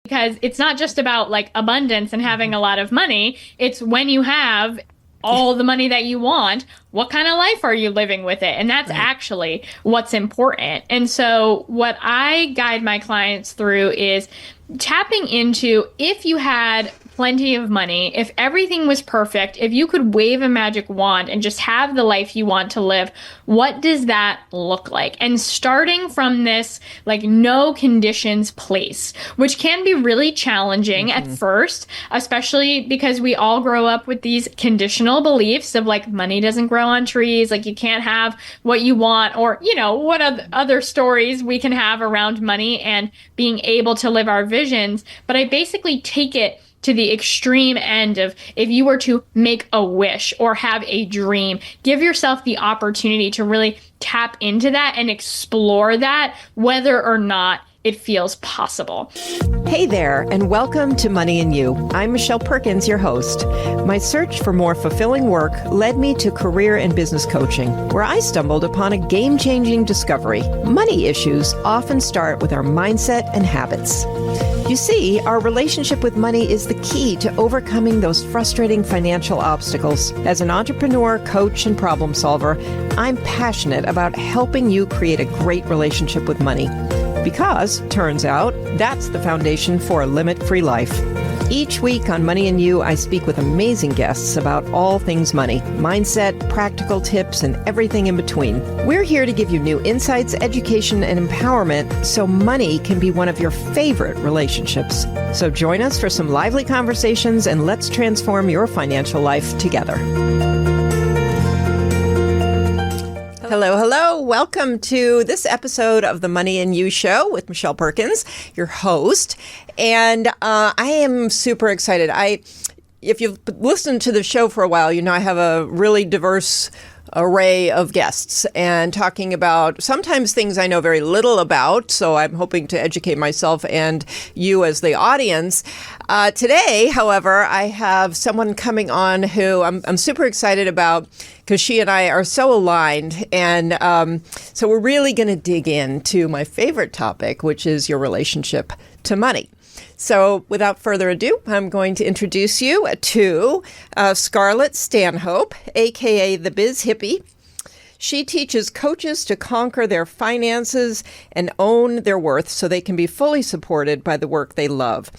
because it's not just about like abundance and having a lot of money. It's when you have all the money that you want, what kind of life are you living with it? And that's actually what's important. And so what I guide my clients through is tapping into, if you had plenty of money, if everything was perfect, if you could wave a magic wand and just have the life you want to live, what does that look like? And starting from this like no conditions place, which can be really challenging at first, especially because we all grow up with these conditional beliefs of like money doesn't grow on trees, like you can't have what you want, or you know, what other stories we can have around money and being able to live our visions. But I basically take it to the extreme end of, if you were to make a wish or have a dream, give yourself the opportunity to really tap into that and explore that, whether or not it feels possible. Hey there, and welcome to Money and You. I'm Michelle Perkins, your host. My search for more fulfilling work led me to career and business coaching, where I stumbled upon a game-changing discovery. Money issues often start with our mindset and habits. You see, our relationship with money is the key to overcoming those frustrating financial obstacles. As an entrepreneur, coach, and problem solver, I'm passionate about helping you create a great relationship with money. Because, turns out, that's the foundation for a limit-free life. Each week on Money and You, I speak with amazing guests about all things money, mindset, practical tips, and everything in between. We're here to give you new insights, education, and empowerment so money can be one of your favorite relationships. So join us for some lively conversations and let's transform your financial life together. Hello, hello. Welcome to this episode of the Money and You Show with Michelle Perkins, your host. And I am super excited. If you've listened to the show for a while, you know I have a really diverse array of guests and talking about sometimes things I know very little about. So I'm hoping to educate myself and you as the audience. Today, however, I have someone coming on who I'm super excited about because she and I are so aligned. And so we're really going to dig into my favorite topic, which is your relationship to money. So without further ado, I'm going to introduce you to Scarlett Stanhope, a.k.a. the Biz Hippie. She teaches coaches to conquer their finances and own their worth so they can be fully supported by the work they love.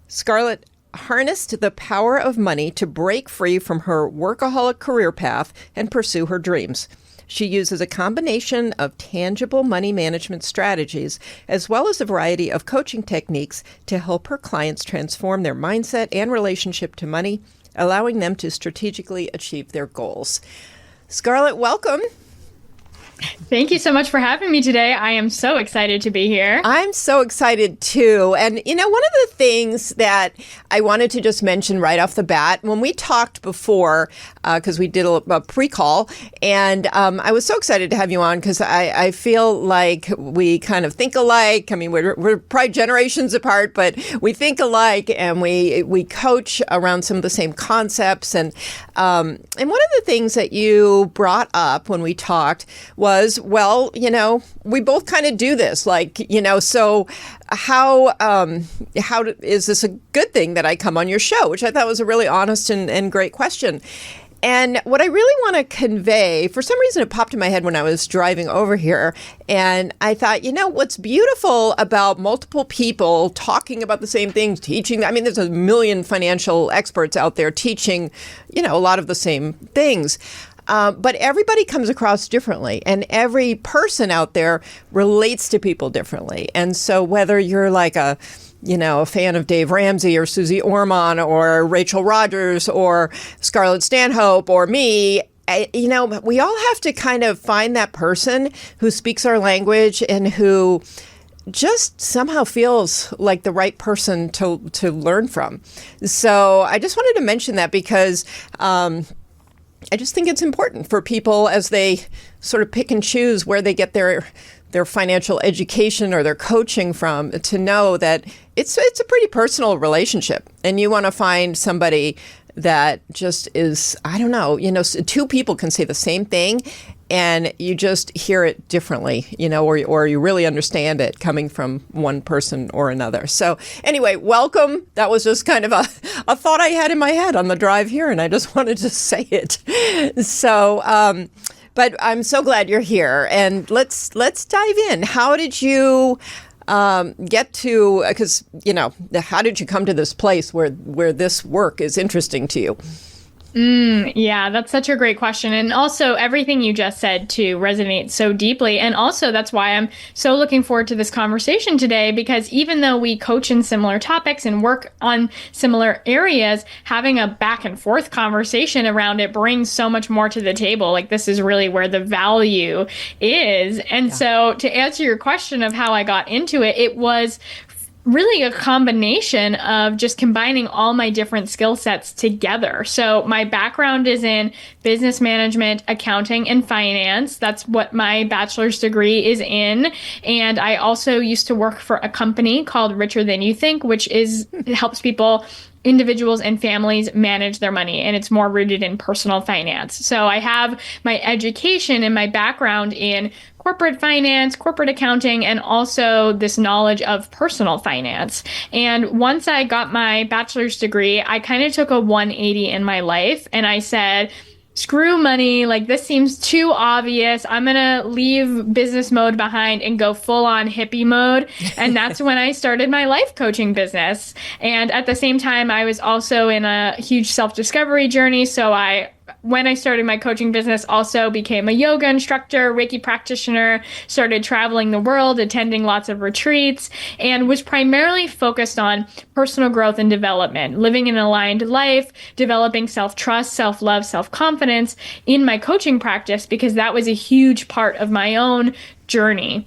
Scarlett harnessed the power of money to break free from her workaholic career path and pursue her dreams. She uses a combination of tangible money management strategies as well as a variety of coaching techniques to help her clients transform their mindset and relationship to money, allowing them to strategically achieve their goals. Scarlett, welcome. Thank you so much for having me today. I am so excited to be here. I'm so excited too. And you know, one of the things that I wanted to just mention right off the bat, when we talked before, because we did a pre-call, and I was so excited to have you on because I feel like we kind of think alike. I mean, we're probably generations apart, but we think alike and we coach around some of the same concepts. And one of the things that you brought up when we talked was, well, you know, we both kind of do this, like, you know, so how is this a good thing that I come on your show? Which I thought was a really honest and great question. And what I really want to convey, for some reason it popped in my head when I was driving over here, and I thought, you know, what's beautiful about multiple people talking about the same things, teaching, I mean, there's a million financial experts out there teaching, you know, a lot of the same things. But everybody comes across differently, and every person out there relates to people differently. And so whether you're like a fan of Dave Ramsey or Susie Orman or Rachel Rogers or Scarlett Stanhope or me, you know, we all have to kind of find that person who speaks our language and who just somehow feels like the right person to learn from. So I just wanted to mention that because I just think it's important for people as they sort of pick and choose where they get their financial education or their coaching from, to know that it's a pretty personal relationship, and you want to find somebody that just is, I don't know, you know, two people can say the same thing and you just hear it differently, or you really understand it coming from one person or another. So anyway, welcome. That was just kind of a thought I had in my head on the drive here, and I just wanted to say it. So, but I'm so glad you're here, and let's dive in. How did you get to, because, how did you come to this place where this work is interesting to you? Yeah, that's such a great question. And also everything you just said too resonates so deeply. And also that's why I'm so looking forward to this conversation today, because even though we coach in similar topics and work on similar areas, having a back and forth conversation around it brings so much more to the table. Like, this is really where the value is. And so to answer your question of how I got into it, it was really a combination of just combining all my different skill sets together. So my background is in business management, accounting, and finance. That's what my bachelor's degree is in. And I also used to work for a company called Richer Than You Think, which helps individuals and families manage their money, and it's more rooted in personal finance. So I have my education and my background in corporate finance, corporate accounting, and also this knowledge of personal finance. And once I got my bachelor's degree, I kind of took a 180 in my life, and I said, screw money, like, this seems too obvious. I'm going to leave business mode behind and go full on hippie mode. And that's when I started my life coaching business. And at the same time, I was also in a huge self-discovery journey. So when I started my coaching business, also became a yoga instructor, Reiki practitioner, started traveling the world, attending lots of retreats, and was primarily focused on personal growth and development, living an aligned life, developing self-trust, self-love, self-confidence in my coaching practice, because that was a huge part of my own journey.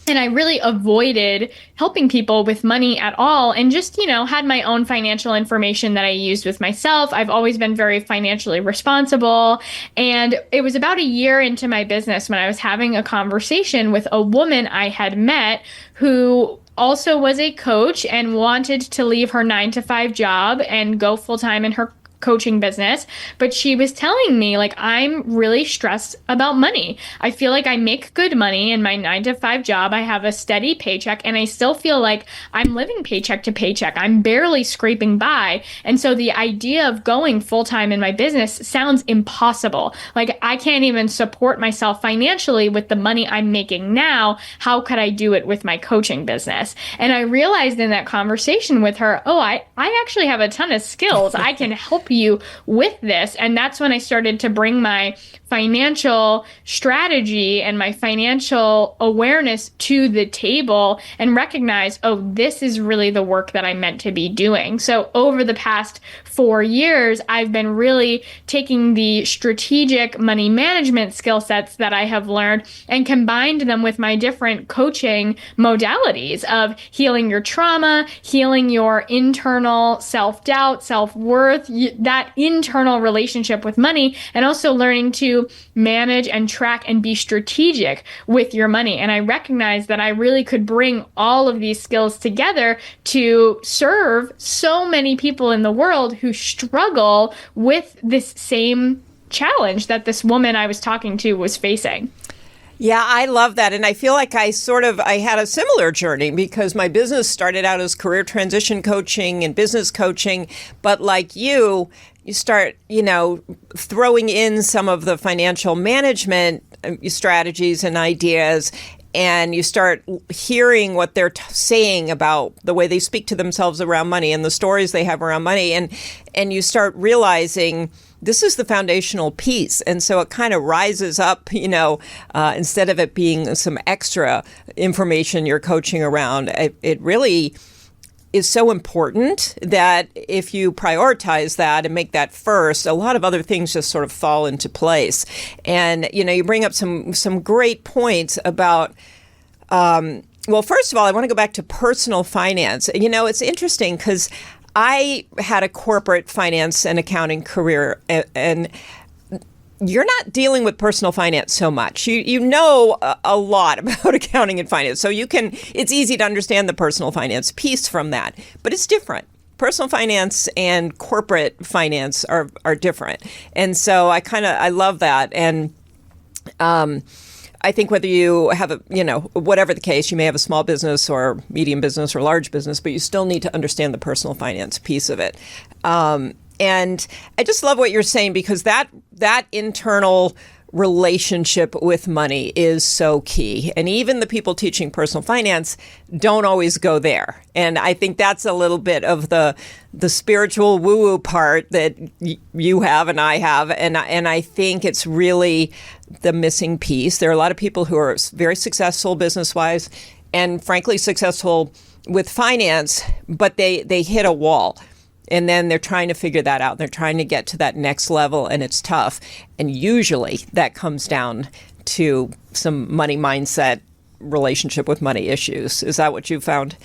And I really avoided helping people with money at all, and just, had my own financial information that I used with myself. I've always been very financially responsible. And it was about a year into my business when I was having a conversation with a woman I had met who also was a coach and wanted to leave her 9-to-5 job and go full-time in her coaching business. But she was telling me, like, I'm really stressed about money. I feel like I make good money in my 9-to-5 job. I have a steady paycheck, and I still feel like I'm living paycheck to paycheck. I'm barely scraping by. And so the idea of going full-time in my business sounds impossible. Like, I can't even support myself financially with the money I'm making now. How could I do it with my coaching business? And I realized in that conversation with her, I actually have a ton of skills. I can help you with this. And that's when I started to bring my financial strategy and my financial awareness to the table and recognize, this is really the work that I'm meant to be doing. So over the past 4 years, I've been really taking the strategic money management skill sets that I have learned and combined them with my different coaching modalities of healing your trauma, healing your internal self-doubt, self-worth, that internal relationship with money, and also learning to manage and track and be strategic with your money. And I recognized that I really could bring all of these skills together to serve so many people in the world who struggle with this same challenge that this woman I was talking to was facing. Yeah, I love that. And I feel like I had a similar journey, because my business started out as career transition coaching and business coaching. But like you start, throwing in some of the financial management strategies and ideas, and you start hearing what they're saying about the way they speak to themselves around money and the stories they have around money. And you start realizing this is the foundational piece. And so it kind of rises up, instead of it being some extra information you're coaching around. It really is so important that if you prioritize that and make that first, a lot of other things just sort of fall into place. And, you bring up some great points about, well, first of all, I want to go back to personal finance. It's interesting because I had a corporate finance and accounting career, and you're not dealing with personal finance so much. You know a lot about accounting and finance, so it's easy to understand the personal finance piece from that, but it's different. Personal finance and corporate finance are different. And so I love that. And I think whether you have whatever the case, you may have a small business or medium business or large business, but you still need to understand the personal finance piece of it. And I just love what you're saying, because that internal relationship with money is so key. And even the people teaching personal finance don't always go there. And I think that's a little bit of the spiritual woo-woo part that you have and I have. And I think it's really the missing piece. There are a lot of people who are very successful business-wise and frankly successful with finance, but they hit a wall. And then they're trying to figure that out. They're trying to get to that next level, and it's tough. And usually that comes down to some money mindset, relationship with money issues. Is that what you found?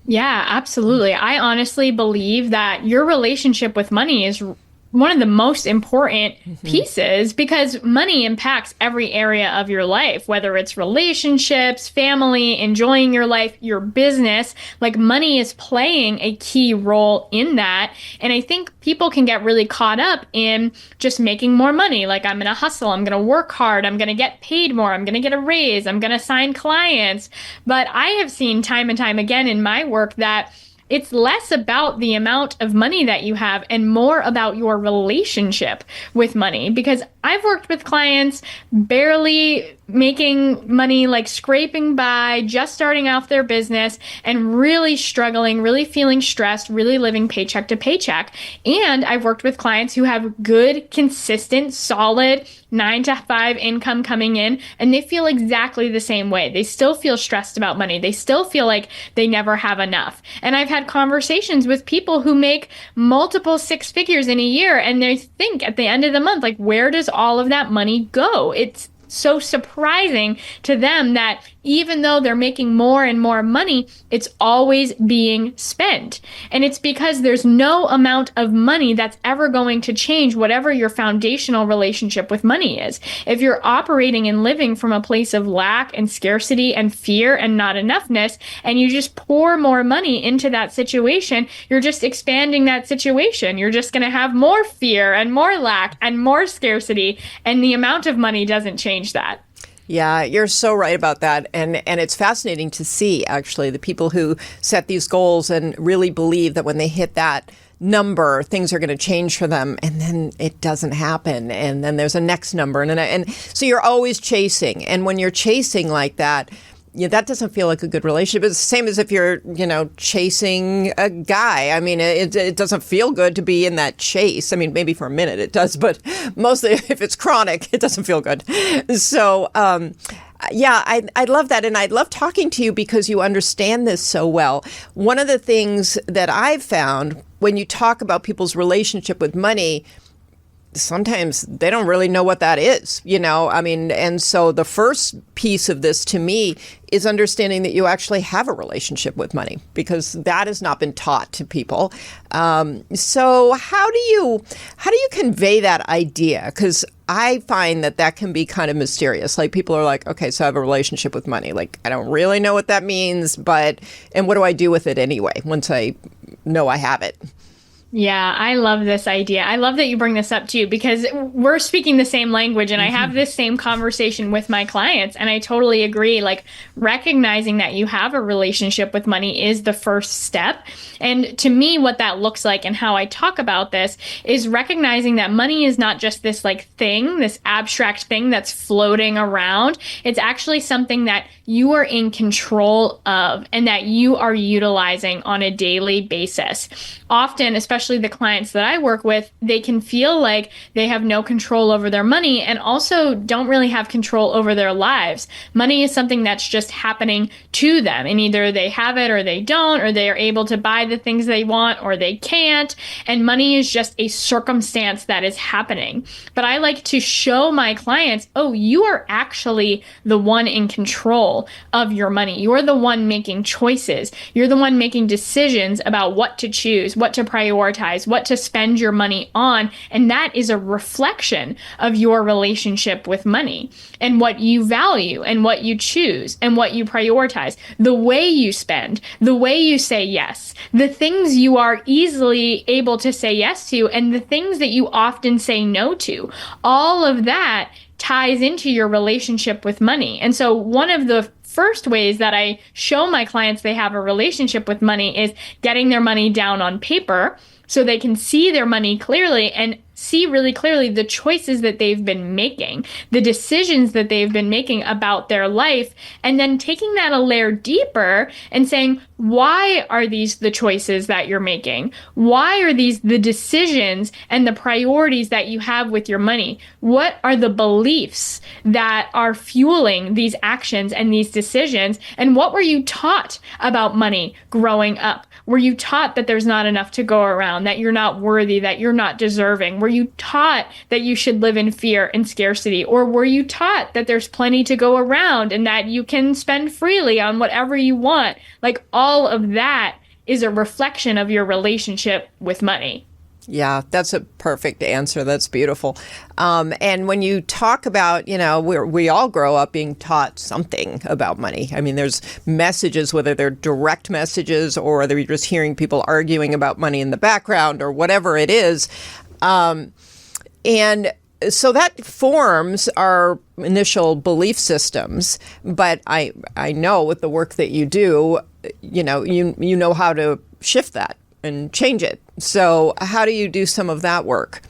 Yeah, absolutely. I honestly believe that your relationship with money is one of the most important pieces, because money impacts every area of your life, whether it's relationships, family, enjoying your life, your business. Like, money is playing a key role in that. And I think people can get really caught up in just making more money. Like, I'm going to hustle, I'm going to work hard, I'm going to get paid more, I'm going to get a raise, I'm going to sign clients. But I have seen time and time again in my work that it's less about the amount of money that you have and more about your relationship with money. Because I've worked with clients barely making money, like scraping by, just starting off their business and really struggling, really feeling stressed, really living paycheck to paycheck. And I've worked with clients who have good, consistent, solid 9 to 5 income coming in, and they feel exactly the same way. They still feel stressed about money. They still feel like they never have enough. And I've had conversations with people who make multiple 6 figures in a year, and they think at the end of the month, like, where does all of that money go? It's so surprising to them that even though they're making more and more money, it's always being spent. And it's because there's no amount of money that's ever going to change whatever your foundational relationship with money is. If you're operating and living from a place of lack and scarcity and fear and not enoughness, and you just pour more money into that situation, you're just expanding that situation. You're just going to have more fear and more lack and more scarcity, and the amount of money doesn't change that. Yeah, you're so right about that. And it's fascinating to see, actually, the people who set these goals and really believe that when they hit that number, things are going to change for them. And then it doesn't happen. And then there's a next number. And so you're always chasing. And when you're chasing like that, that doesn't feel like a good relationship. It's the same as if you're, chasing a guy. I mean, it doesn't feel good to be in that chase. I mean, maybe for a minute it does, but mostly if it's chronic, it doesn't feel good. So, yeah, I love that. And I love talking to you because you understand this so well. One of the things that I've found when you talk about people's relationship with money, sometimes they don't really know what that is, I mean, and so the first piece of this to me is understanding that you actually have a relationship with money, because that has not been taught to people. So how do you convey that idea? Because I find that can be kind of mysterious. Like, people are like, okay, so I have a relationship with money. Like, I don't really know what that means, and what do I do with it anyway once I know I have it? Yeah, I love this idea. I love that you bring this up too, because we're speaking the same language, and I have this same conversation with my clients, and I totally agree. Like, recognizing that you have a relationship with money is the first step. And to me, what that looks like and how I talk about this is recognizing that money is not just this thing, this abstract thing that's floating around. It's actually something that you are in control of and that you are utilizing on a daily basis. Often, especially the clients that I work with, they can feel like they have no control over their money and also don't really have control over their lives. Money is something that's just happening to them, and either they have it or they don't, or they are able to buy the things they want or they can't. And money is just a circumstance that is happening. But I like to show my clients, oh, you are actually the one in control of your money. You're the one making choices. You're the one making decisions about what to choose, what to prioritize, what to spend your money on. And that is a reflection of your relationship with money and what you value and what you choose and what you prioritize, the way you spend, the way you say yes, the things you are easily able to say yes to, and the things that you often say no to. All of that ties into your relationship with money. And so one of the first ways that I show my clients they have a relationship with money is getting their money down on paper so they can see their money clearly and see really clearly the choices that they've been making, the decisions that they've been making about their life, and then taking that a layer deeper and saying, why are these the choices that you're making? Why are these the decisions and the priorities that you have with your money? What are the beliefs that are fueling these actions and these decisions? And what were you taught about money growing up? Were you taught that there's not enough to go around, that you're not worthy, that you're not deserving? Were you taught that you should live in fear and scarcity? Or were you taught that there's plenty to go around and that you can spend freely on whatever you want? Like, all of that is a reflection of your relationship with money. Yeah, that's a perfect answer. That's beautiful. And when you talk about, we all grow up being taught something about money. I mean, there's messages, whether they're direct messages or whether you're just hearing people arguing about money in the background or whatever it is. And so that forms our initial belief systems. But I know with the work that you do, you know how to shift that and change it. So how do you do some of that work?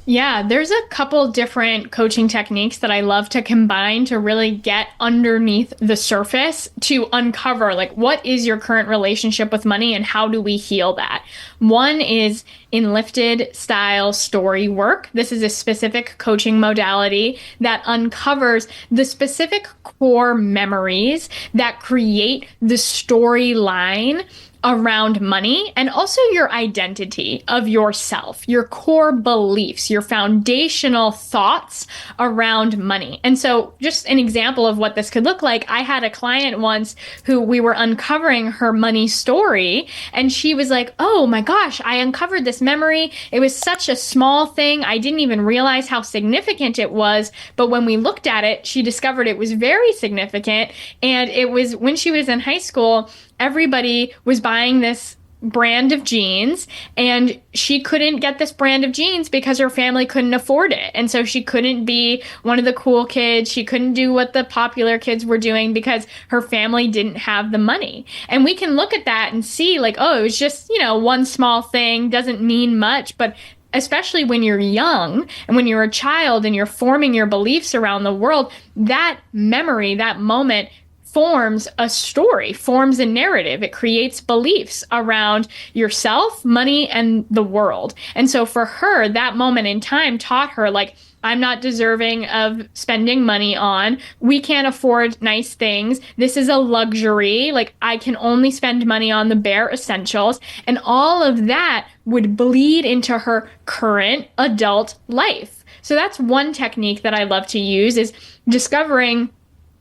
Yeah, there's a couple different coaching techniques that I love to combine to really get underneath the surface to uncover, like, what is your current relationship with money and how do we heal that? One is enlifted style story work. This is a specific coaching modality that uncovers the specific core memories that create the storyline around money and also your identity of yourself, your core beliefs, your foundational thoughts around money. And so just an example of what this could look like, I had a client once who we were uncovering her money story, and she was like, oh my gosh, I uncovered this memory. It was such a small thing. I didn't even realize how significant it was. But when we looked at it, she discovered it was very significant. And it was when she was in high school, everybody was buying this brand of jeans, and she couldn't get this brand of jeans because her family couldn't afford it. And so she couldn't be one of the cool kids. She couldn't do what the popular kids were doing because her family didn't have the money. And we can look at that and see, like, oh, it was just, one small thing, doesn't mean much. But especially when you're young and when you're a child and you're forming your beliefs around the world, that memory, that moment forms a story, forms a narrative. It creates beliefs around yourself, money, and the world. And so for her, that moment in time taught her, like, I'm not deserving of spending money on. We can't afford nice things. This is a luxury. Like, I can only spend money on the bare essentials. And all of that would bleed into her current adult life. So that's one technique that I love to use, is discovering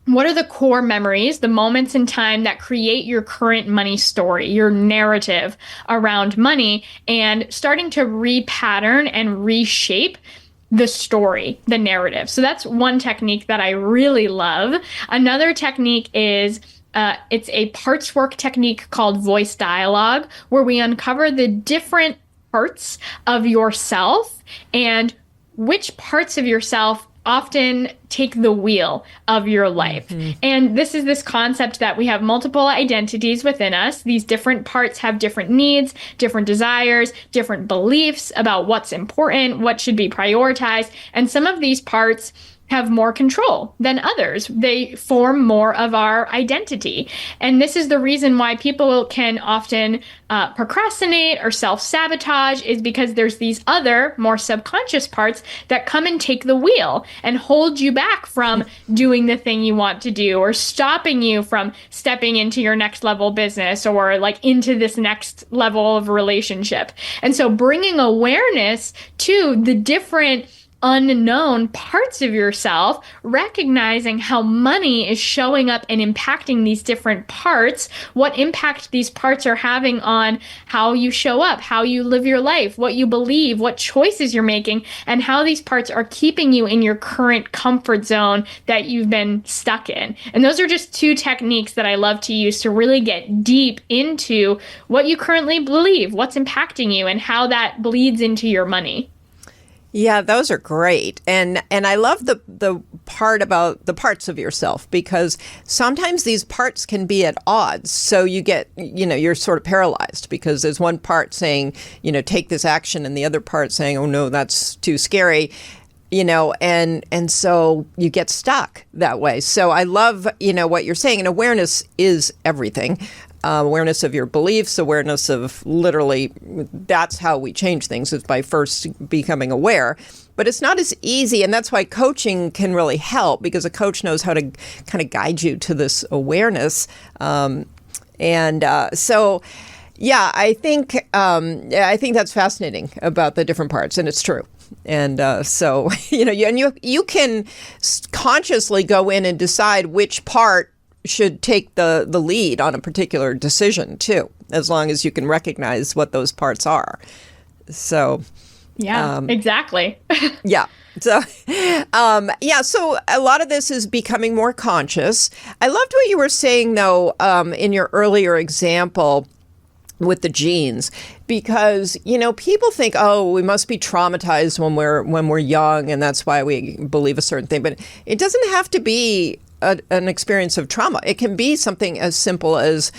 what are the core memories, the moments in time that create your current money story, your narrative around money, and starting to repattern and reshape the story, the narrative. So that's one technique that I really love. Another technique is it's a parts work technique called voice dialogue, where we uncover the different parts of yourself and which parts of yourself often take the wheel of your life. Mm-hmm. And this is this concept that we have multiple identities within us. These different parts have different needs, different desires, different beliefs about what's important, what should be prioritized. And some of these parts have more control than others. They form more of our identity. And this is the reason why people can often procrastinate or self-sabotage, is because there's these other more subconscious parts that come and take the wheel and hold you back from doing the thing you want to do, or stopping you from stepping into your next level business, or like into this next level of relationship. And so bringing awareness to the different unknown parts of yourself, recognizing how money is showing up and impacting these different parts, what impact these parts are having on how you show up, how you live your life, what you believe, what choices you're making, and how these parts are keeping you in your current comfort zone that you've been stuck in. And those are just two techniques that I love to use to really get deep into what you currently believe, what's impacting you, and how that bleeds into your money. Yeah, those are great. And I love the part about the parts of yourself, because sometimes these parts can be at odds. So you get, you're sort of paralyzed because there's one part saying, take this action, and the other part saying, oh no, that's too scary. And so you get stuck that way. So I love, what you're saying. And awareness is everything. Awareness of your beliefs, awareness of literally, that's how we change things, is by first becoming aware. But it's not as easy. And that's why coaching can really help, because a coach knows how to kind of guide you to this awareness. So, yeah, I think that's fascinating about the different parts. And it's true. And so, you can consciously go in and decide which part should take the lead on a particular decision too, as long as you can recognize what those parts are. So, yeah, exactly. Yeah. So, so a lot of this is becoming more conscious. I loved what you were saying, though, in your earlier example with the genes, because, people think, oh, we must be traumatized when we're young, and that's why we believe a certain thing. But it doesn't have to be an experience of trauma. It can be something as simple as,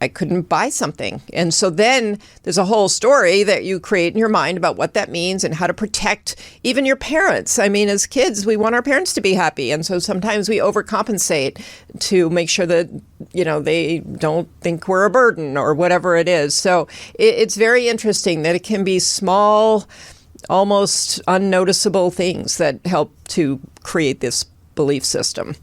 I couldn't buy something. And so then there's a whole story that you create in your mind about what that means and how to protect even your parents. I mean, as kids, we want our parents to be happy. And so sometimes we overcompensate to make sure that, they don't think we're a burden or whatever it is. So it's very interesting that it can be small, almost unnoticeable things that help to create this belief system.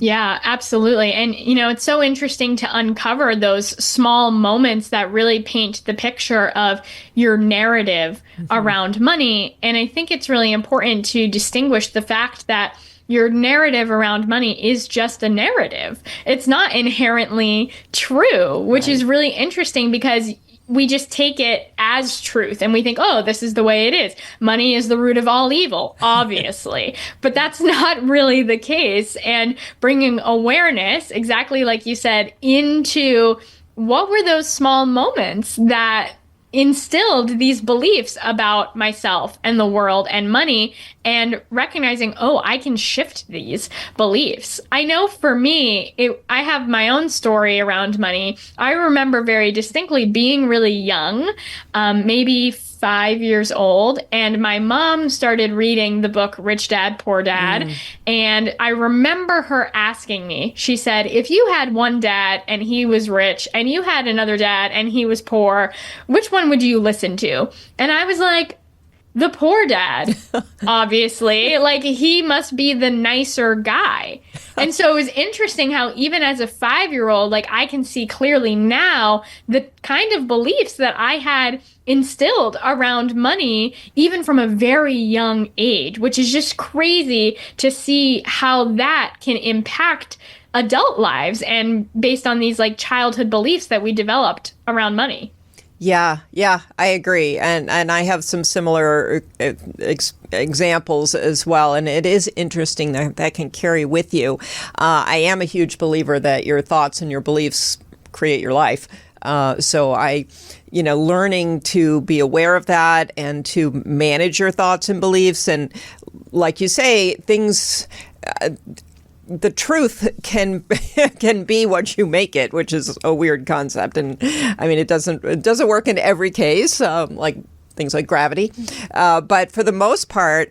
Yeah, absolutely. And, it's so interesting to uncover those small moments that really paint the picture of your narrative around money. And I think it's really important to distinguish the fact that your narrative around money is just a narrative. It's not inherently true, which is really interesting, because we just take it as truth and we think, oh, this is the way it is. Money is the root of all evil, obviously. But that's not really the case. And bringing awareness, exactly like you said, into what were those small moments that instilled these beliefs about myself and the world and money, and recognizing, oh, I can shift these beliefs. I know for me, I have my own story around money. I remember very distinctly being really young, maybe 5 years old, and my mom started reading the book Rich Dad, Poor Dad. And I remember her asking me, she said, if you had one dad and he was rich and you had another dad and he was poor, which one would you listen to? And I was like, the poor dad, obviously. Like, he must be the nicer guy. And so it was interesting how even as a 5-year-old, like, I can see clearly now the kind of beliefs that I had instilled around money, even from a very young age, which is just crazy to see how that can impact adult lives and based on these like childhood beliefs that we developed around money. Yeah, I agree. And I have some similar examples as well. And it is interesting that can carry with you. I am a huge believer that your thoughts and your beliefs create your life. So learning to be aware of that and to manage your thoughts and beliefs. And like you say, things... the truth can be what you make it, which is a weird concept. And I mean, it doesn't work in every case, like things like gravity. But for the most part,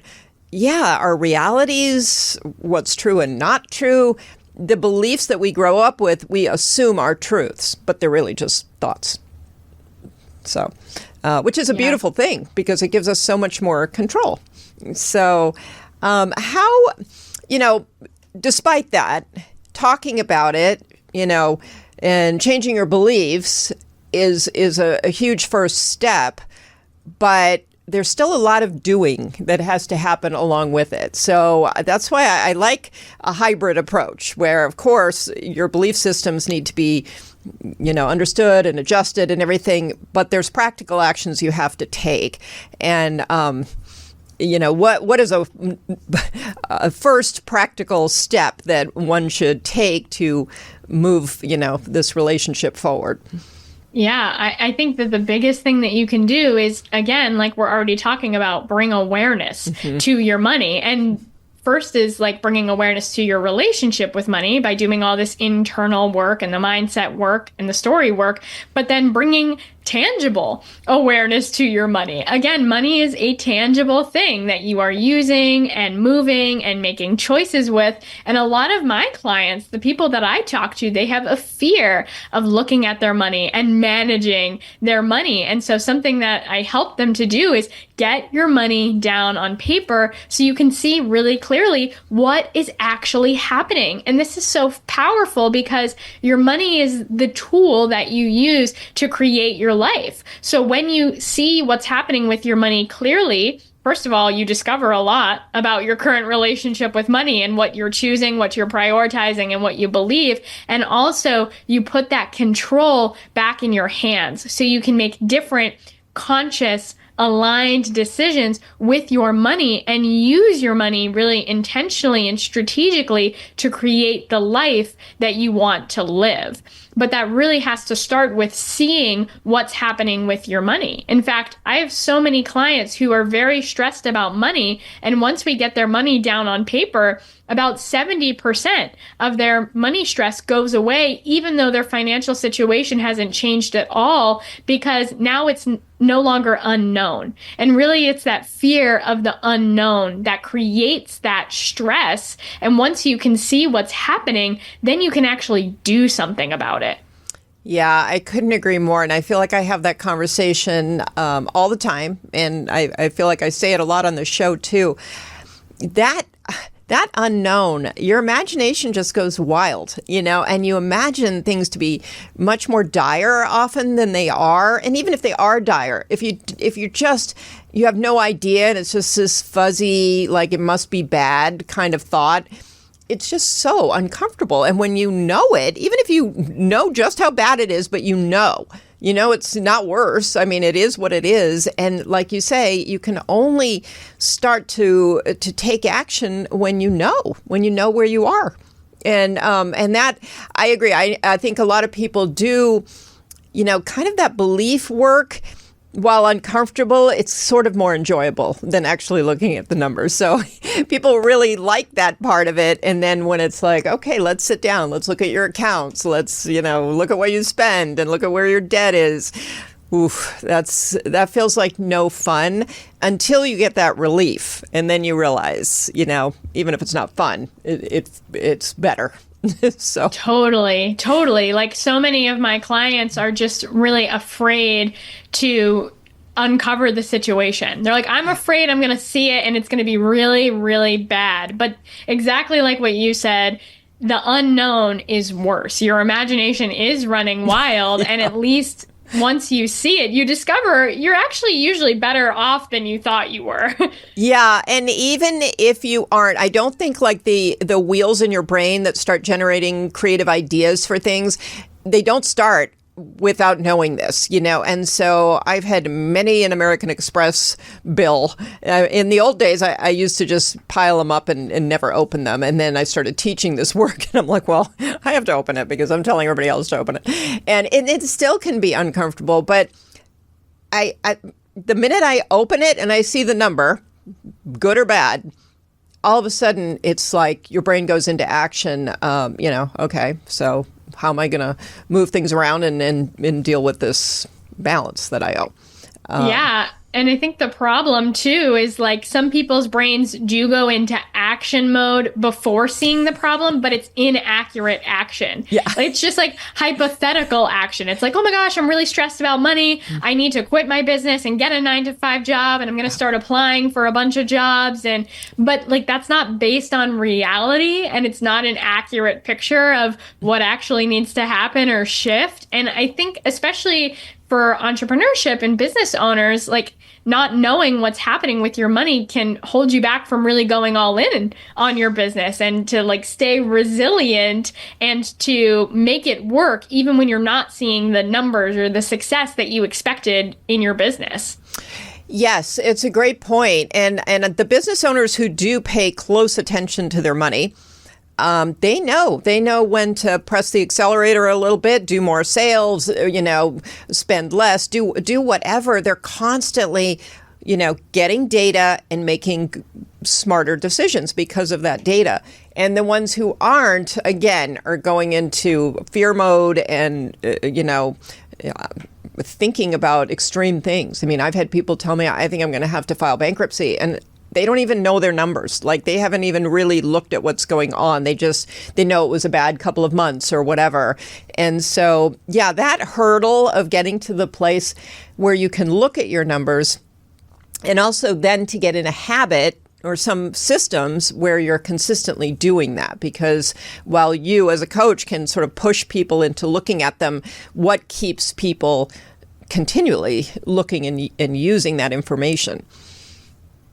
our realities, what's true and not true, the beliefs that we grow up with, we assume are truths, but they're really just thoughts. So, which is a beautiful thing because it gives us so much more control. So, despite that, talking about it, and changing your beliefs is a huge first step, but there's still a lot of doing that has to happen along with it. So that's why I like a hybrid approach where, of course, your belief systems need to be, understood and adjusted and everything, but there's practical actions you have to take. And, what is a first practical step that one should take to move, this relationship forward? Yeah, I think that the biggest thing that you can do is, again, like we're already talking about, bring awareness to your money. And first is like bringing awareness to your relationship with money by doing all this internal work and the mindset work and the story work, but then bringing tangible awareness to your money. Again, money is a tangible thing that you are using and moving and making choices with. And a lot of my clients, the people that I talk to, they have a fear of looking at their money and managing their money. And so something that I help them to do is get your money down on paper so you can see really clearly what is actually happening. And this is so powerful because your money is the tool that you use to create your life. So when you see what's happening with your money clearly, first of all, you discover a lot about your current relationship with money and what you're choosing, what you're prioritizing, and what you believe. And also, you put that control back in your hands so you can make different, conscious, aligned decisions with your money and use your money really intentionally and strategically to create the life that you want to live. But that really has to start with seeing what's happening with your money. In fact, I have so many clients who are very stressed about money. And once we get their money down on paper, about 70% of their money stress goes away, even though their financial situation hasn't changed at all, because now it's no longer unknown. And really, it's that fear of the unknown that creates that stress. And once you can see what's happening, then you can actually do something about it. Yeah, I couldn't agree more. And I feel like I have that conversation all the time. And I feel like I say it a lot on the show, too. That unknown, your imagination just goes wild, and you imagine things to be much more dire often than they are. And even if they are dire, if you have no idea and it's just this fuzzy, like it must be bad kind of thought, it's just so uncomfortable. And when you know it, even if you know just how bad it is, but it's not worse. I mean, it is what it is. And like you say, you can only start to take action when you know where you are. And that, I agree. I think a lot of people do, kind of that belief work. While uncomfortable, it's sort of more enjoyable than actually looking at the numbers. So people really like that part of it. And then when it's like, okay, let's sit down, let's look at your accounts, let's, look at what you spend and look at where your debt is. Oof, that feels like no fun until you get that relief. And then you realize, even if it's not fun, it's better. So Totally. Like so many of my clients are just really afraid to uncover the situation. They're like, I'm afraid I'm going to see it and it's going to be really, really bad. But exactly like what you said, the unknown is worse. Your imagination is running wild. Yeah. And at least once you see it, you discover you're actually usually better off than you thought you were. Yeah. And even if you aren't, I don't think like the wheels in your brain that start generating creative ideas for things, they don't start without knowing this, And so I've had many an American Express bill. In the old days, I used to just pile them up and never open them. And then I started teaching this work. And I'm like, well, I have to open it because I'm telling everybody else to open it. And it still can be uncomfortable. But the minute I open it and I see the number, good or bad, all of a sudden it's like your brain goes into action. Okay, so how am I going to move things around and deal with this balance that I owe? Yeah. And I think the problem too is like some people's brains do go into action mode before seeing the problem, but it's inaccurate action. Yeah. It's just like hypothetical action. It's like, oh my gosh, I'm really stressed about money. I need to quit my business and get a 9-to-5 job. And I'm going to start applying for a bunch of jobs. But like, that's not based on reality. And it's not an accurate picture of what actually needs to happen or shift. And I think especially for entrepreneurship and business owners, like not knowing what's happening with your money can hold you back from really going all in on your business and to like stay resilient and to make it work even when you're not seeing the numbers or the success that you expected in your business. Yes, it's a great point. And the business owners who do pay close attention to their money, they know when to press the accelerator a little bit, do more sales, spend less, do whatever. They're constantly, getting data and making smarter decisions because of that data. And the ones who aren't, again, are going into fear mode and, thinking about extreme things. I mean, I've had people tell me, I think I'm going to have to file bankruptcy. And they don't even know their numbers. Like, they haven't even really looked at what's going on. They know it was a bad couple of months or whatever. And so, yeah, that hurdle of getting to the place where you can look at your numbers, and also then to get in a habit or some systems where you're consistently doing that. Because while you as a coach can sort of push people into looking at them, what keeps people continually looking and using that information?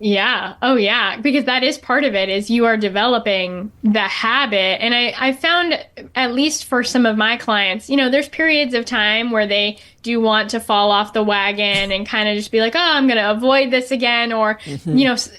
Yeah. Oh, yeah. Because that is part of it, is you are developing the habit. And I found, at least for some of my clients, there's periods of time where they do want to fall off the wagon and kind of just be like, oh, I'm going to avoid this again. Or,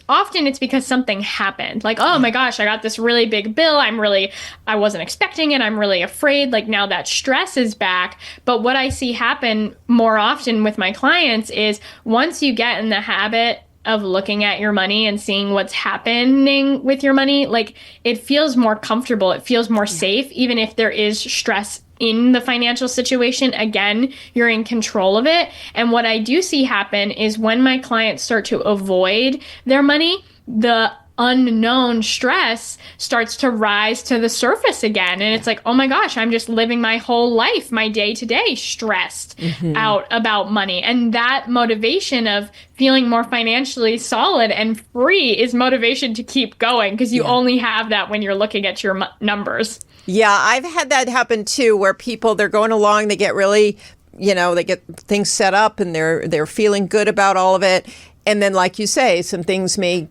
often it's because something happened. Like, oh my gosh, I got this really big bill. I wasn't expecting it. I'm really afraid. Like, now that stress is back. But what I see happen more often with my clients is, once you get in the habit of looking at your money and seeing what's happening with your money, like, it feels more comfortable. It feels more safe. Even if there is stress in the financial situation, again, you're in control of it. And what I do see happen is, when my clients start to avoid their money, the unknown stress starts to rise to the surface again. And it's like, oh my gosh, I'm just living my whole life, my day to day, stressed out about money. And that motivation of feeling more financially solid and free is motivation to keep going, because you only have that when you're looking at your numbers. Yeah, I've had that happen too, where they're going along, they get really, they get things set up and they're feeling good about all of it. And then, like you say, some things may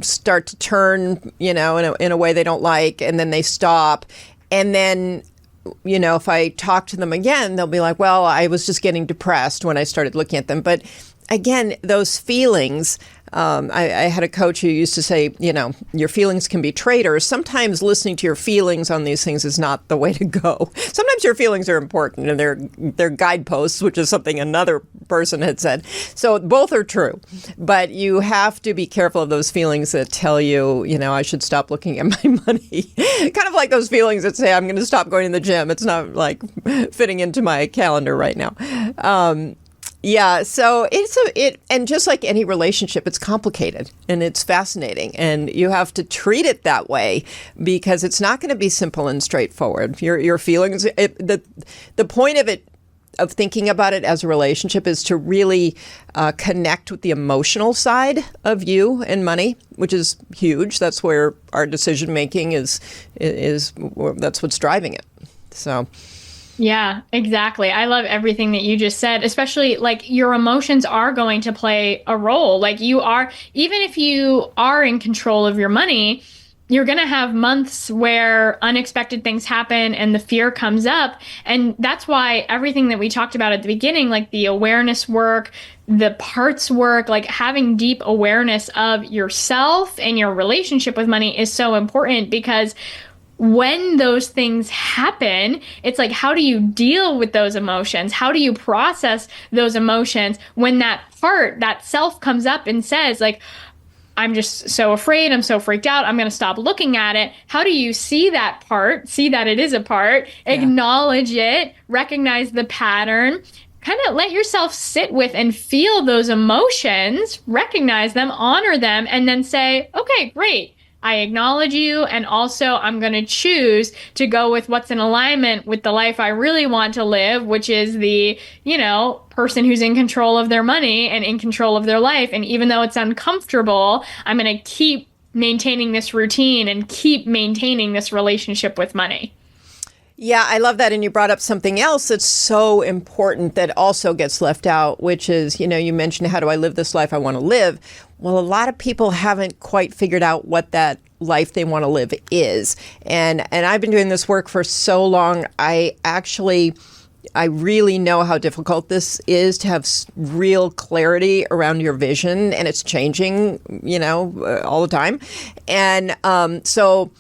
start to turn, in a way they don't like, and then they stop. And then, if I talk to them again, they'll be like, well, I was just getting depressed when I started looking at them. But again, those feelings, I had a coach who used to say, your feelings can be traitors. Sometimes listening to your feelings on these things is not the way to go. Sometimes your feelings are important, and they're guideposts, which is something another person had said. So both are true, but you have to be careful of those feelings that tell you, I should stop looking at my money. Kind of like those feelings that say, I'm going to stop going to the gym. It's not like fitting into my calendar right now. Yeah, so and just like any relationship, it's complicated and it's fascinating, and you have to treat it that way, because it's not going to be simple and straightforward. Your feelings, the point of thinking about it as a relationship is to really connect with the emotional side of you and money, which is huge. That's where our decision making is that's what's driving it. So. Yeah, exactly. I love everything that you just said, especially like your emotions are going to play a role. Like, even if you are in control of your money, you're going to have months where unexpected things happen and the fear comes up. And that's why everything that we talked about at the beginning, like the awareness work, the parts work, like having deep awareness of yourself and your relationship with money is so important, because when those things happen, it's like, how do you deal with those emotions? How do you process those emotions when that self comes up and says, like, I'm just so afraid, I'm so freaked out, I'm going to stop looking at it? How do you see that part, see that it is a part, acknowledge it, recognize the pattern, kind of let yourself sit with and feel those emotions, recognize them, honor them, and then say, okay, great. I acknowledge you, and also I'm going to choose to go with what's in alignment with the life I really want to live, which is the, person who's in control of their money and in control of their life. And even though it's uncomfortable, I'm going to keep maintaining this routine and keep maintaining this relationship with money. Yeah, I love that. And you brought up something else that's so important that also gets left out, which is, you mentioned, how do I live this life I want to live? Well, a lot of people haven't quite figured out what that life they want to live is. And I've been doing this work for so long. I really know how difficult this is to have real clarity around your vision, and it's changing, all the time. And so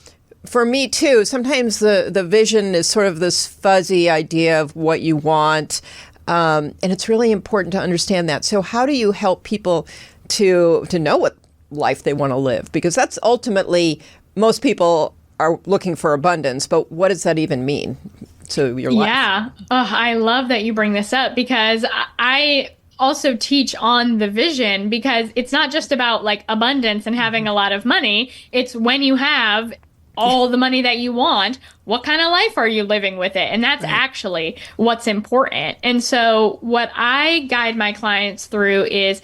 for me too, sometimes the vision is sort of this fuzzy idea of what you want. And it's really important to understand that. So how do you help people to know what life they want to live? Because that's ultimately, most people are looking for abundance, but what does that even mean to your life? Yeah. Oh, I love that you bring this up, because I also teach on the vision, because it's not just about like abundance and having a lot of money. It's when you have all the money that you want, what kind of life are you living with it? And that's actually what's important. And so what I guide my clients through is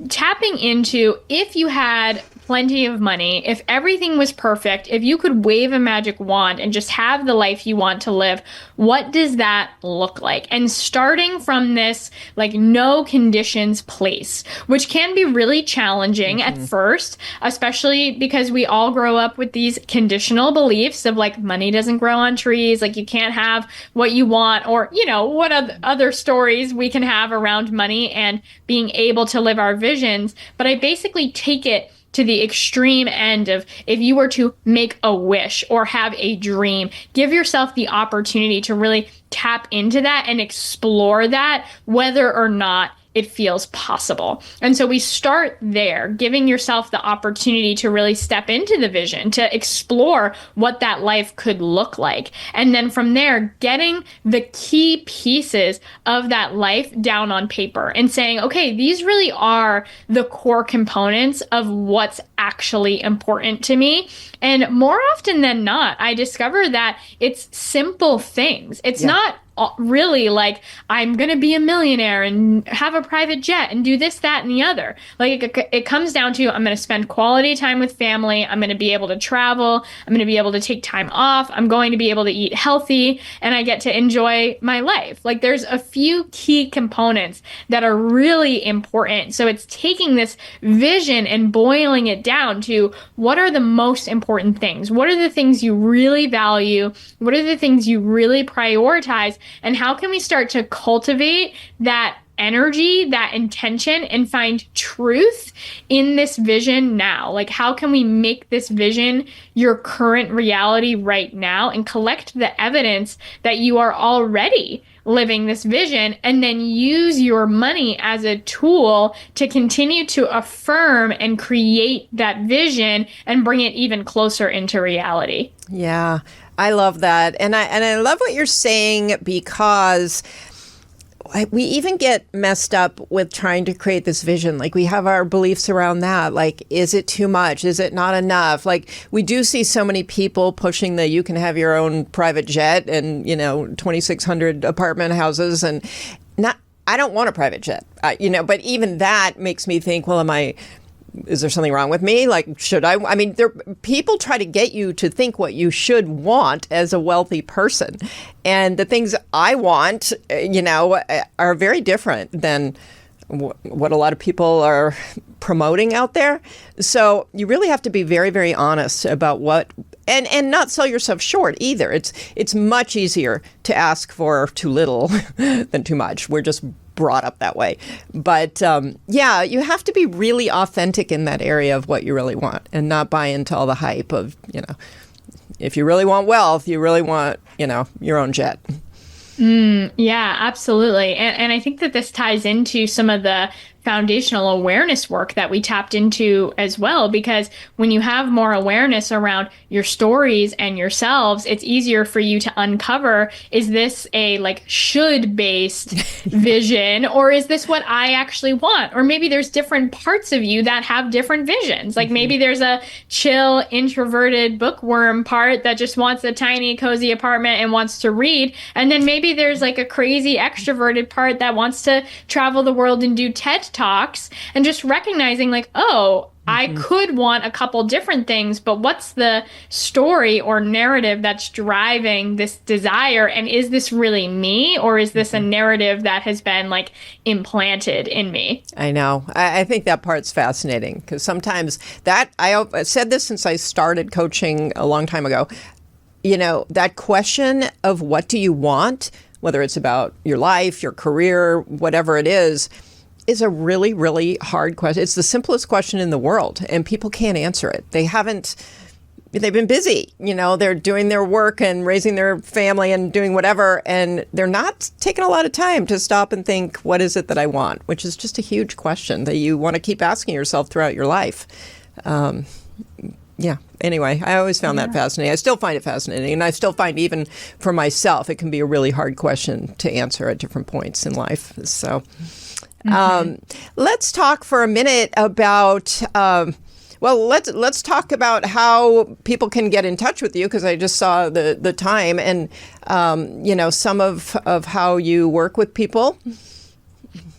tapping into, if you had plenty of money, if everything was perfect, if you could wave a magic wand and just have the life you want to live, what does that look like? And starting from this like no conditions place, which can be really challenging at first, especially because we all grow up with these conditional beliefs of like money doesn't grow on trees, like you can't have what you want, or you know, what other stories we can have around money and being able to live our visions. But I basically take it to the extreme end of, if you were to make a wish or have a dream, give yourself the opportunity to really tap into that and explore that, whether or not it feels possible. And so we start there, giving yourself the opportunity to really step into the vision, to explore what that life could look like. And then from there, getting the key pieces of that life down on paper and saying, okay, these really are the core components of what's actually important to me. And more often than not, I discover that it's simple things. It's not really like, I'm going to be a millionaire and have a private jet and do this, that, and the other. Like it comes down to, I'm going to spend quality time with family. I'm going to be able to travel. I'm going to be able to take time off. I'm going to be able to eat healthy, and I get to enjoy my life. Like there's a few key components that are really important. So it's taking this vision and boiling it down to, what are the most important things? What are the things you really value? What are the things you really prioritize? And how can we start to cultivate that energy, that intention, and find truth in this vision now? Like, how can we make this vision your current reality right now and collect the evidence that you are already living this vision, and then use your money as a tool to continue to affirm and create that vision and bring it even closer into reality? Yeah, I love that. And I love what you're saying, because we even get messed up with trying to create this vision. Like we have our beliefs around that. Like, is it too much? Is it not enough? Like we do see so many people pushing the, you can have your own private jet and, 2,600 apartment houses, and I don't want a private jet, but even that makes me think, well, is there something wrong with me? Like, should I? I mean, people try to get you to think what you should want as a wealthy person. And the things I want, are very different than what a lot of people are promoting out there. So you really have to be very, very honest about what, and not sell yourself short either. It's much easier to ask for too little than too much. We're just brought up that way. But you have to be really authentic in that area of what you really want, and not buy into all the hype of, if you really want wealth, you really want, your own jet. Yeah, absolutely. And I think that this ties into some of the foundational awareness work that we tapped into as well, because when you have more awareness around your stories and yourselves, it's easier for you to uncover, is this a should based vision, or is this what I actually want? Or maybe there's different parts of you that have different visions. Like maybe there's a chill, introverted bookworm part that just wants a tiny, cozy apartment and wants to read. And then maybe there's a crazy extroverted part that wants to travel the world and do TED Talks, and just recognizing I could want a couple different things, but what's the story or narrative that's driving this desire? And is this really me, or is this a narrative that has been implanted in me? I know. I think that part's fascinating, because sometimes I said this since I started coaching a long time ago, that question of what do you want, whether it's about your life, your career, whatever it is a really, really hard question. It's the simplest question in the world, and people can't answer it. They haven't they've been busy. They're doing their work and raising their family and doing whatever, and they're not taking a lot of time to stop and think, what is it that I want? Which is just a huge question that you want to keep asking yourself throughout your life. Yeah. Anyway, I always found that fascinating. I still find it fascinating. And I still find even for myself, it can be a really hard question to answer at different points in life. So let's talk for a minute about, let's talk about how people can get in touch with you, because I just saw the time and, some of how you work with people.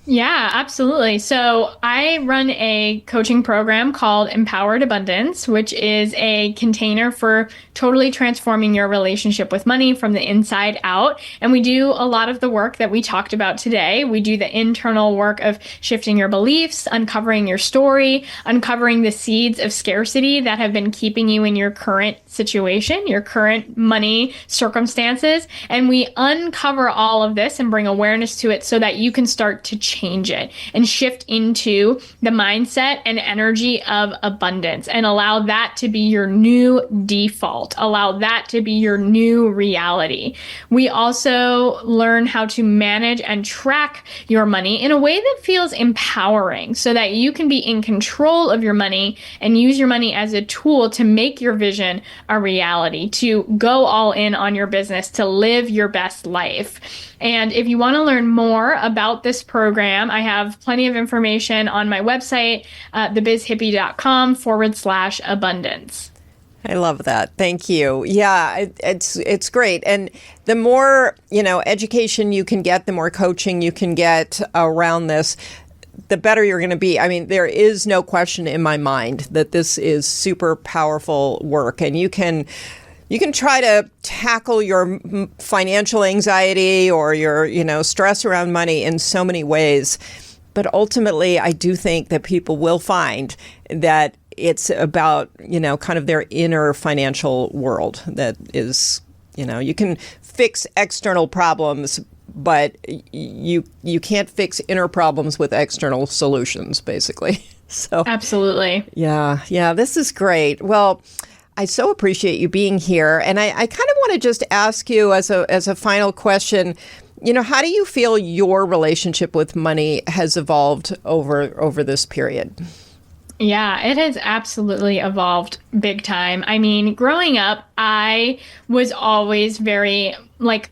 Yeah, absolutely. So I run a coaching program called Empowered Abundance, which is a container for totally transforming your relationship with money from the inside out. And we do a lot of the work that we talked about today. We do the internal work of shifting your beliefs, uncovering your story, uncovering the seeds of scarcity that have been keeping you in your current situation, your current money circumstances. And we uncover all of this and bring awareness to it so that you can start to change it and shift into the mindset and energy of abundance and allow that to be your new default. Allow that to be your new reality. We also learn how to manage and track your money in a way that feels empowering so that you can be in control of your money and use your money as a tool to make your vision a reality, to go all in on your business, to live your best life. And if you want to learn more about this program, I have plenty of information on my website, thebizhippie.com/abundance. I love that. Thank you. Yeah, it's great. And the more, education you can get, the more coaching you can get around this, the better you're going to be. I mean, there is no question in my mind that this is super powerful work, and you can try to tackle your financial anxiety or your, stress around money in so many ways. But ultimately, I do think that people will find that it's about, kind of their inner financial world that is, you can fix external problems, but you can't fix inner problems with external solutions, basically. So absolutely. Yeah, this is great. Well, I so appreciate you being here. And I kind of want to just ask you as a final question, how do you feel your relationship with money has evolved over this period? Yeah, it has absolutely evolved big time. I mean, growing up, I was always very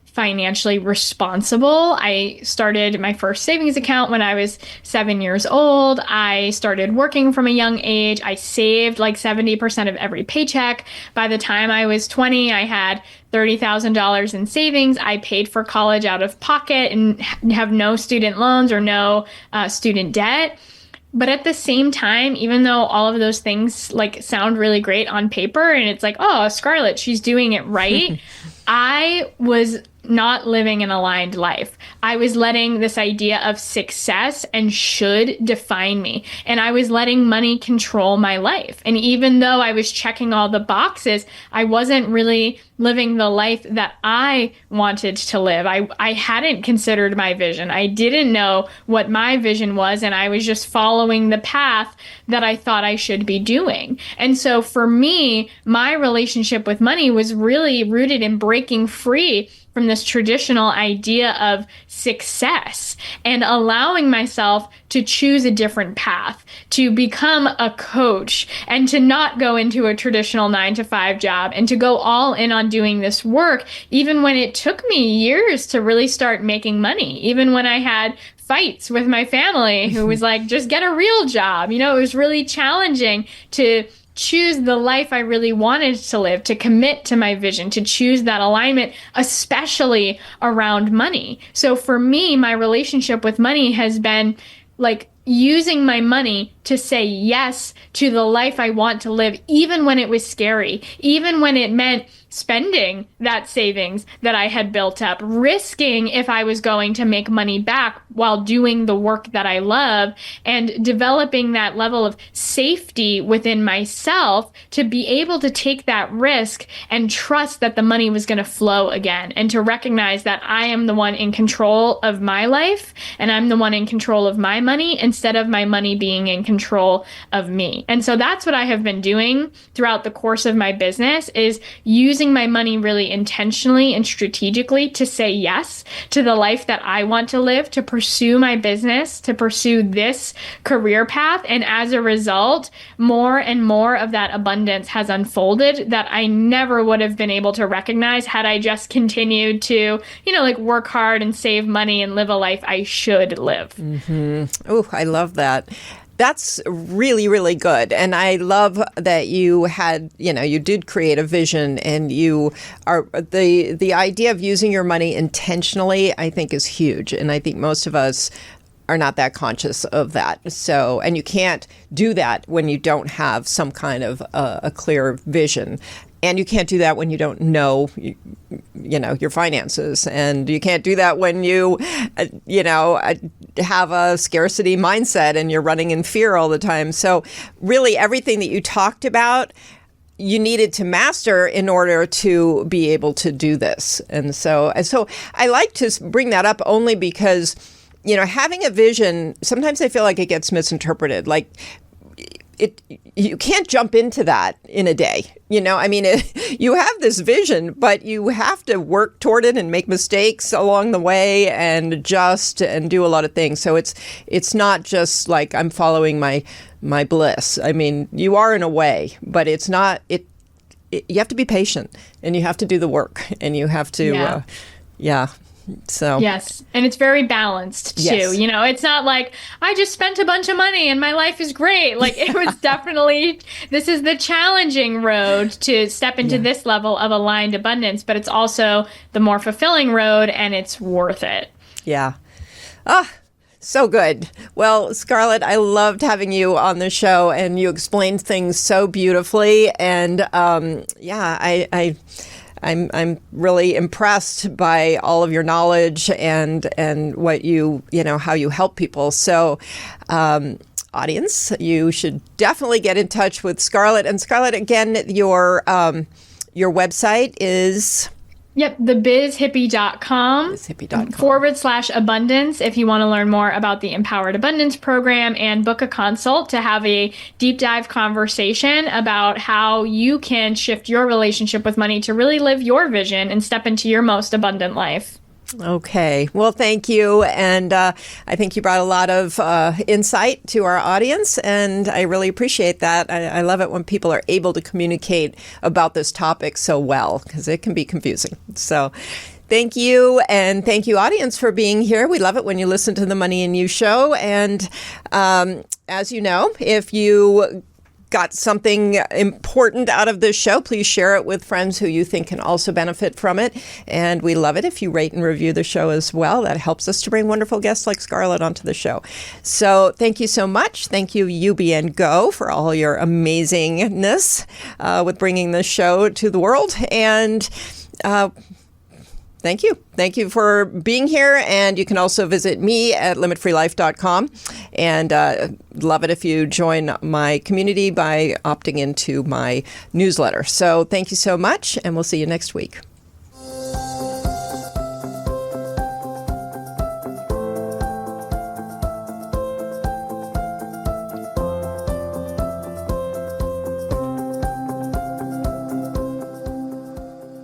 financially responsible. I started my first savings account when I was 7 years old. I started working from a young age. I saved 70% of every paycheck. By the time I was 20, I had $30,000 in savings. I paid for college out of pocket and have no student loans or no student debt. But at the same time, even though all of those things sound really great on paper and it's oh, Scarlett, she's doing it right, I was not living an aligned life. I was letting this idea of success and should define me. And I was letting money control my life. And even though I was checking all the boxes, I wasn't really living the life that I wanted to live. I hadn't considered my vision. I didn't know what my vision was, and I was just following the path that I thought I should be doing. And so for me, my relationship with money was really rooted in breaking free from this traditional idea of success and allowing myself to choose a different path, to become a coach and to not go into a traditional 9-to-5 job and to go all in on doing this work, even when it took me years to really start making money, even when I had fights with my family who was just get a real job. It was really challenging to choose the life I really wanted to live, to commit to my vision, to choose that alignment, especially around money. So for me, my relationship with money has been using my money to say yes to the life I want to live, even when it was scary, even when it meant spending that savings that I had built up, risking if I was going to make money back while doing the work that I love, and developing that level of safety within myself to be able to take that risk and trust that the money was going to flow again, and to recognize that I am the one in control of my life and I'm the one in control of my money. And instead of my money being in control of me. And so that's what I have been doing throughout the course of my business, is using my money really intentionally and strategically to say yes to the life that I want to live, to pursue my business, to pursue this career path. And as a result, more and more of that abundance has unfolded that I never would have been able to recognize had I just continued to, work hard and save money and live a life I should live. Mm-hmm. Oh, I love that. That's really, really good. And I love that you had, you did create a vision, and you are the idea of using your money intentionally, I think, is huge. And I think most of us are not that conscious of that. So, and you can't do that when you don't have some kind of a clear vision. And you can't do that when you don't know, your finances. And you can't do that when you, have a scarcity mindset and you're running in fear all the time. So really everything that you talked about, you needed to master in order to be able to do this. And so I like to bring that up only because, having a vision, sometimes I feel like it gets misinterpreted. Like, you can't jump into that in a day. You have this vision, but you have to work toward it and make mistakes along the way and adjust and do a lot of things. So it's not just like I'm following my bliss. I mean, you are in a way, but it's not. You have to be patient, and you have to do the work, and you have to, So yes, and it's very balanced too. Yes. It's not like I just spent a bunch of money and my life is great. Like, it was definitely, this is the challenging road to step into this level of aligned abundance, but it's also the more fulfilling road, and it's worth it. Yeah. So good. Well, Scarlett, I loved having you on the show, and you explained things so beautifully. And I'm really impressed by all of your knowledge and what how you help people. So, audience, you should definitely get in touch with Scarlett. And Scarlett, again, your website is... Yep, the bizhippie.com /abundance if you want to learn more about the Empowered Abundance Program and book a consult to have a deep dive conversation about how you can shift your relationship with money to really live your vision and step into your most abundant life. Okay. Well, thank you. And I think you brought a lot of insight to our audience, and I really appreciate that. I love it when people are able to communicate about this topic so well, because it can be confusing. So thank you. And thank you, audience, for being here. We love it when you listen to the Money and You show. And as you know, if you got something important out of this show, please share it with friends who you think can also benefit from it. And we love it if you rate and review the show as well. That helps us to bring wonderful guests like Scarlett onto the show. So thank you so much. Thank you, UBN Go, for all your amazingness with bringing this show to the world. And thank you. Thank you for being here. And you can also visit me at limitfreelife.com. And love it if you join my community by opting into my newsletter. So thank you so much, and we'll see you next week.